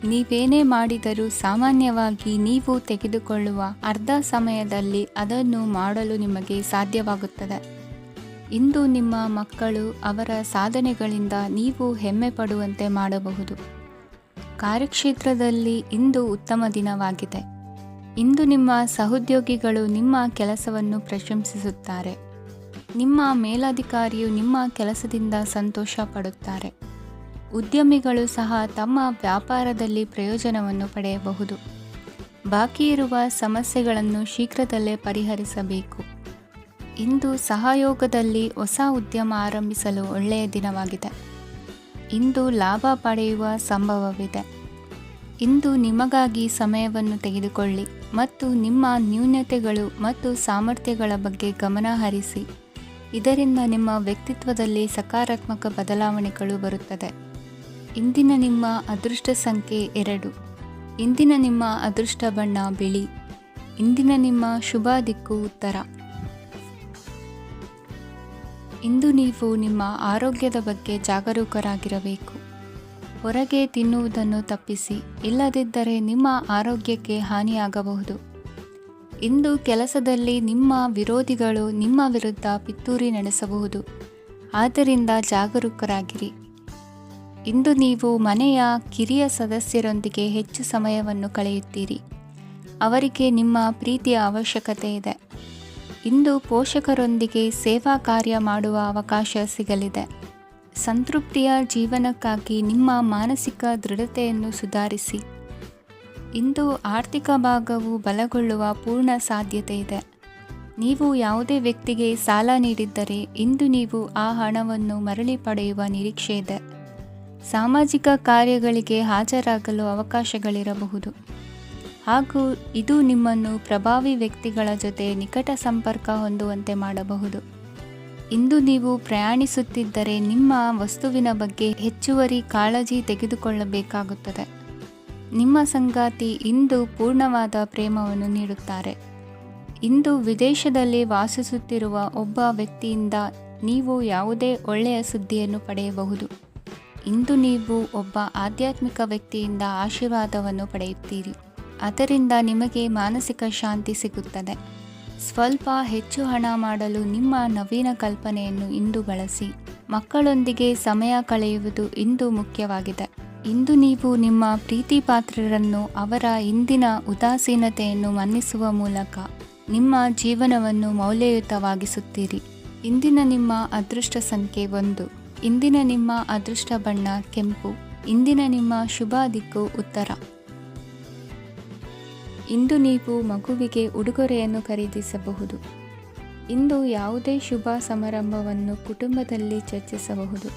ನೀವೇನೇ ಮಾಡಿದರೂ ಸಾಮಾನ್ಯವಾಗಿ ನೀವು ತೆಗೆದುಕೊಳ್ಳುವ ಅರ್ಧ ಸಮಯದಲ್ಲಿ ಅದನ್ನು ಮಾಡಲು ನಿಮಗೆ ಸಾಧ್ಯವಾಗುತ್ತದೆ. ಇಂದು ನಿಮ್ಮ ಮಕ್ಕಳು ಅವರ ಸಾಧನೆಗಳಿಂದ ನೀವು ಹೆಮ್ಮೆ ಪಡುವಂತೆ ಮಾಡಬಹುದು. ಕಾರ್ಯಕ್ಷೇತ್ರದಲ್ಲಿ ಇಂದು ಉತ್ತಮ ದಿನವಾಗಿದೆ. ಇಂದು ನಿಮ್ಮ ಸಹೋದ್ಯೋಗಿಗಳು ನಿಮ್ಮ ಕೆಲಸವನ್ನು ಪ್ರಶಂಸಿಸುತ್ತಾರೆ. ನಿಮ್ಮ ಮೇಲಧಿಕಾರಿಯು ನಿಮ್ಮ ಕೆಲಸದಿಂದ ಸಂತೋಷ ಪಡುತ್ತಾರೆ. ಉದ್ಯಮಿಗಳು ಸಹ ತಮ್ಮ ವ್ಯಾಪಾರದಲ್ಲಿ ಪ್ರಯೋಜನವನ್ನು ಪಡೆಯಬಹುದು. ಬಾಕಿ ಇರುವ ಸಮಸ್ಯೆಗಳನ್ನು ಶೀಘ್ರದಲ್ಲೇ ಪರಿಹರಿಸಬೇಕು. ಇಂದು ಸಹಯೋಗದಲ್ಲಿ ಹೊಸ ಉದ್ಯಮ ಆರಂಭಿಸಲು ಒಳ್ಳೆಯ ದಿನವಾಗಿದೆ. ಇಂದು ಲಾಭ ಪಡೆಯುವ ಸಂಭವವಿದೆ. ಇಂದು ನಿಮಗಾಗಿ ಸಮಯವನ್ನು ತೆಗೆದುಕೊಳ್ಳಿ ಮತ್ತು ನಿಮ್ಮ ನ್ಯೂನತೆಗಳು ಮತ್ತು ಸಾಮರ್ಥ್ಯಗಳ ಬಗ್ಗೆ ಗಮನ ಹರಿಸಿ. ಇದರಿಂದ ನಿಮ್ಮ ವ್ಯಕ್ತಿತ್ವದಲ್ಲಿ ಸಕಾರಾತ್ಮಕ ಬದಲಾವಣೆಗಳು ಬರುತ್ತದೆ. ಇಂದಿನ ನಿಮ್ಮ ಅದೃಷ್ಟ ಸಂಖ್ಯೆ 2. ಇಂದಿನ ನಿಮ್ಮ ಅದೃಷ್ಟ ಬಣ್ಣ ಬಿಳಿ. ಇಂದಿನ ನಿಮ್ಮ ಶುಭ ದಿಕ್ಕು ಉತ್ತರ. ಇಂದು ನೀವು ನಿಮ್ಮ ಆರೋಗ್ಯದ ಬಗ್ಗೆ ಜಾಗರೂಕರಾಗಿರಬೇಕು. ಹೊರಗೆ ತಿನ್ನುವುದನ್ನು ತಪ್ಪಿಸಿ, ಇಲ್ಲದಿದ್ದರೆ ನಿಮ್ಮ ಆರೋಗ್ಯಕ್ಕೆ ಹಾನಿಯಾಗಬಹುದು. ಇಂದು ಕೆಲಸದಲ್ಲಿ ನಿಮ್ಮ ವಿರೋಧಿಗಳು ನಿಮ್ಮ ವಿರುದ್ಧ ಪಿತೂರಿ ನಡೆಸಬಹುದು, ಆದ್ದರಿಂದ ಜಾಗರೂಕರಾಗಿರಿ. ಇಂದು ನೀವು ಮನೆಯ ಕಿರಿಯ ಸದಸ್ಯರೊಂದಿಗೆ ಹೆಚ್ಚು ಸಮಯವನ್ನು ಕಳೆಯುತ್ತೀರಿ. ಅವರಿಗೆ ನಿಮ್ಮ ಪ್ರೀತಿಯ ಅವಶ್ಯಕತೆ ಇದೆ. ಇಂದು ಪೋಷಕರೊಂದಿಗೆ ಸೇವಾ ಕಾರ್ಯ ಮಾಡುವ ಅವಕಾಶ ಸಿಗಲಿದೆ. ಸಂತೃಪ್ತಿಯ ಜೀವನಕ್ಕಾಗಿ ನಿಮ್ಮ ಮಾನಸಿಕ ದೃಢತೆಯನ್ನು ಸುಧಾರಿಸಿ. ಇಂದು ಆರ್ಥಿಕ ಭಾಗವು ಬಲಗೊಳ್ಳುವ ಪೂರ್ಣ ಸಾಧ್ಯತೆ ಇದೆ. ನೀವು ಯಾವುದೇ ವ್ಯಕ್ತಿಗೆ ಸಾಲ ನೀಡಿದ್ದರೆ ಇಂದು ನೀವು ಆ ಹಣವನ್ನು ಮರಳಿ ಪಡೆಯುವ ನಿರೀಕ್ಷೆ ಇದೆ. ಸಾಮಾಜಿಕ ಕಾರ್ಯಗಳಿಗೆ ಹಾಜರಾಗಲು ಅವಕಾಶಗಳಿರಬಹುದು ಹಾಗೂ ಇದು ನಿಮ್ಮನ್ನು ಪ್ರಭಾವಿ ವ್ಯಕ್ತಿಗಳ ಜೊತೆ ನಿಕಟ ಸಂಪರ್ಕ ಹೊಂದುವಂತೆ ಮಾಡಬಹುದು. ಇಂದು ನೀವು ಪ್ರಯಾಣಿಸುತ್ತಿದ್ದರೆ ನಿಮ್ಮ ವಸ್ತುವಿನ ಬಗ್ಗೆ ಹೆಚ್ಚುವರಿ ಕಾಳಜಿ ತೆಗೆದುಕೊಳ್ಳಬೇಕಾಗುತ್ತದೆ. ನಿಮ್ಮ ಸಂಗಾತಿ ಇಂದು ಪೂರ್ಣವಾದ ಪ್ರೇಮವನ್ನು ನೀಡುತ್ತಾರೆ. ಇಂದು ವಿದೇಶದಲ್ಲಿ ವಾಸಿಸುತ್ತಿರುವ ಒಬ್ಬ ವ್ಯಕ್ತಿಯಿಂದ ನೀವು ಯಾವುದೇ ಒಳ್ಳೆಯ ಸುದ್ದಿಯನ್ನು ಪಡೆಯಬಹುದು. ಇಂದು ನೀವು ಒಬ್ಬ ಆಧ್ಯಾತ್ಮಿಕ ವ್ಯಕ್ತಿಯಿಂದ ಆಶೀರ್ವಾದವನ್ನು ಪಡೆಯುತ್ತೀರಿ. ಅದರಿಂದ ನಿಮಗೆ ಮಾನಸಿಕ ಶಾಂತಿ ಸಿಗುತ್ತದೆ. ಸ್ವಲ್ಪ ಹೆಚ್ಚು ಹಣ ಮಾಡಲು ನಿಮ್ಮ ನವೀನ ಕಲ್ಪನೆಯನ್ನು ಇಂದು ಬಳಸಿ. ಮಕ್ಕಳೊಂದಿಗೆ ಸಮಯ ಕಳೆಯುವುದು ಇಂದು ಮುಖ್ಯವಾಗಿದೆ. ಇಂದು ನೀವು ನಿಮ್ಮ ಪ್ರೀತಿ ಪಾತ್ರರನ್ನು ಅವರ ಇಂದಿನ ಉದಾಸೀನತೆಯನ್ನು ಮನ್ನಿಸುವ ಮೂಲಕ ನಿಮ್ಮ ಜೀವನವನ್ನು ಮೌಲ್ಯಯುತವಾಗಿಸುತ್ತೀರಿ. ಇಂದಿನ ನಿಮ್ಮ ಅದೃಷ್ಟ ಸಂಖ್ಯೆ 1. ಇಂದಿನ ನಿಮ್ಮ ಅದೃಷ್ಟ ಬಣ್ಣ ಕೆಂಪು. ಇಂದಿನ ನಿಮ್ಮ ಶುಭ ದಿಕ್ಕು ಉತ್ತರ. ಇಂದು ನೀವು ಮಗುವಿಗೆ ಉಡುಗೊರೆಯನ್ನು ಖರೀದಿಸಬಹುದು. ಇಂದು ಯಾವುದೇ ಶುಭ ಸಮಾರಂಭವನ್ನು ಕುಟುಂಬದಲ್ಲಿ ಚರ್ಚಿಸಬಹುದು.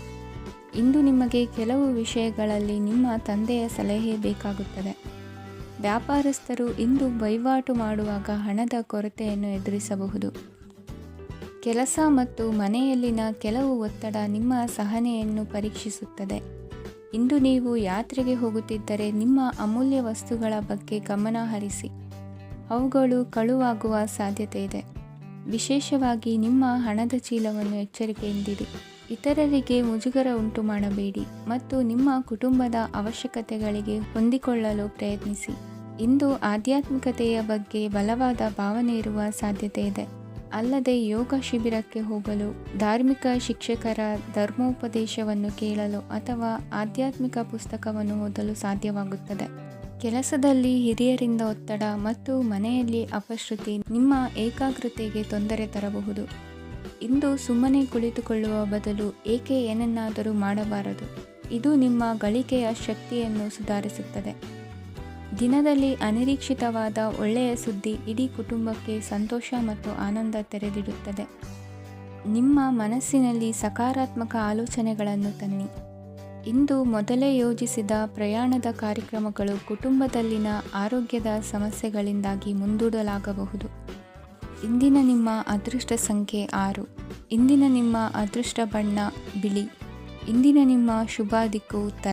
ಇಂದು ನಿಮಗೆ ಕೆಲವು ವಿಷಯಗಳಲ್ಲಿ ನಿಮ್ಮ ತಂದೆಯ ಸಲಹೆ ಬೇಕಾಗುತ್ತದೆ. ವ್ಯಾಪಾರಸ್ಥರು ಇಂದು ವಹಿವಾಟು ಮಾಡುವಾಗ ಹಣದ ಕೊರತೆಯನ್ನು ಎದುರಿಸಬಹುದು. ಕೆಲಸ ಮತ್ತು ಮನೆಯಲ್ಲಿನ ಕೆಲವು ಒತ್ತಡ ನಿಮ್ಮ ಸಹನೆಯನ್ನು ಪರೀಕ್ಷಿಸುತ್ತದೆ. ಇಂದು ನೀವು ಯಾತ್ರೆಗೆ ಹೋಗುತ್ತಿದ್ದರೆ ನಿಮ್ಮ ಅಮೂಲ್ಯ ವಸ್ತುಗಳ ಬಗ್ಗೆ ಗಮನ ಹರಿಸಿ. ಅವುಗಳು ಕಳುವಾಗುವ ಸಾಧ್ಯತೆ ಇದೆ. ವಿಶೇಷವಾಗಿ ನಿಮ್ಮ ಹಣದ ಚೀಲವನ್ನು ಎಚ್ಚರಿಕೆಯಿಂದಿಡಿ. ಇತರರಿಗೆ ಮುಜುಗರ ಉಂಟು ಮಾಡಬೇಡಿ ಮತ್ತು ನಿಮ್ಮ ಕುಟುಂಬದ ಅವಶ್ಯಕತೆಗಳಿಗೆ ಹೊಂದಿಕೊಳ್ಳಲು ಪ್ರಯತ್ನಿಸಿ. ಇಂದು ಆಧ್ಯಾತ್ಮಿಕತೆಯ ಬಗ್ಗೆ ಬಲವಾದ ಭಾವನೆ ಇರುವ ಸಾಧ್ಯತೆ ಇದೆ. ಅಲ್ಲದೆ ಯೋಗ ಶಿಬಿರಕ್ಕೆ ಹೋಗಲು, ಧಾರ್ಮಿಕ ಶಿಕ್ಷಕರ ಧರ್ಮೋಪದೇಶವನ್ನು ಕೇಳಲು ಅಥವಾ ಆಧ್ಯಾತ್ಮಿಕ ಪುಸ್ತಕವನ್ನು ಓದಲು ಸಾಧ್ಯವಾಗುತ್ತದೆ. ಕೆಲಸದಲ್ಲಿ ಹಿರಿಯರಿಂದ ಒತ್ತಡ ಮತ್ತು ಮನೆಯಲ್ಲಿ ಅಪಶ್ರುತಿ ನಿಮ್ಮ ಏಕಾಗ್ರತೆಗೆ ತೊಂದರೆ ತರಬಹುದು. ಇಂದು ಸುಮ್ಮನೆ ಕುಳಿತುಕೊಳ್ಳುವ ಬದಲು ಏಕೆ ಏನನ್ನಾದರೂ ಮಾಡಬಾರದು. ಇದು ನಿಮ್ಮ ಗಳಿಕೆಯ ಶಕ್ತಿಯನ್ನು ಸುಧಾರಿಸುತ್ತದೆ. ದಿನದಲ್ಲಿ ಅನಿರೀಕ್ಷಿತವಾದ ಒಳ್ಳೆಯ ಸುದ್ದಿ ಇಡೀ ಕುಟುಂಬಕ್ಕೆ ಸಂತೋಷ ಮತ್ತು ಆನಂದ ತೆರೆದಿಡುತ್ತದೆ. ನಿಮ್ಮ ಮನಸ್ಸಿನಲ್ಲಿ ಸಕಾರಾತ್ಮಕ ಆಲೋಚನೆಗಳನ್ನು ತನ್ನಿ. ಇಂದು ಮೊದಲೇ ಯೋಜಿಸಿದ ಪ್ರಯಾಣದ ಕಾರ್ಯಕ್ರಮಗಳು ಕುಟುಂಬದಲ್ಲಿನ ಆರೋಗ್ಯದ ಸಮಸ್ಯೆಗಳಿಂದಾಗಿ ಮುಂದೂಡಲಾಗಬಹುದು. ಇಂದಿನ ನಿಮ್ಮ ಅದೃಷ್ಟ ಸಂಖ್ಯೆ 6. ಇಂದಿನ ನಿಮ್ಮ ಅದೃಷ್ಟ ಬಣ್ಣ ಬಿಳಿ. ಇಂದಿನ ನಿಮ್ಮ ಶುಭ ದಿಕ್ಕು ಉತ್ತರ.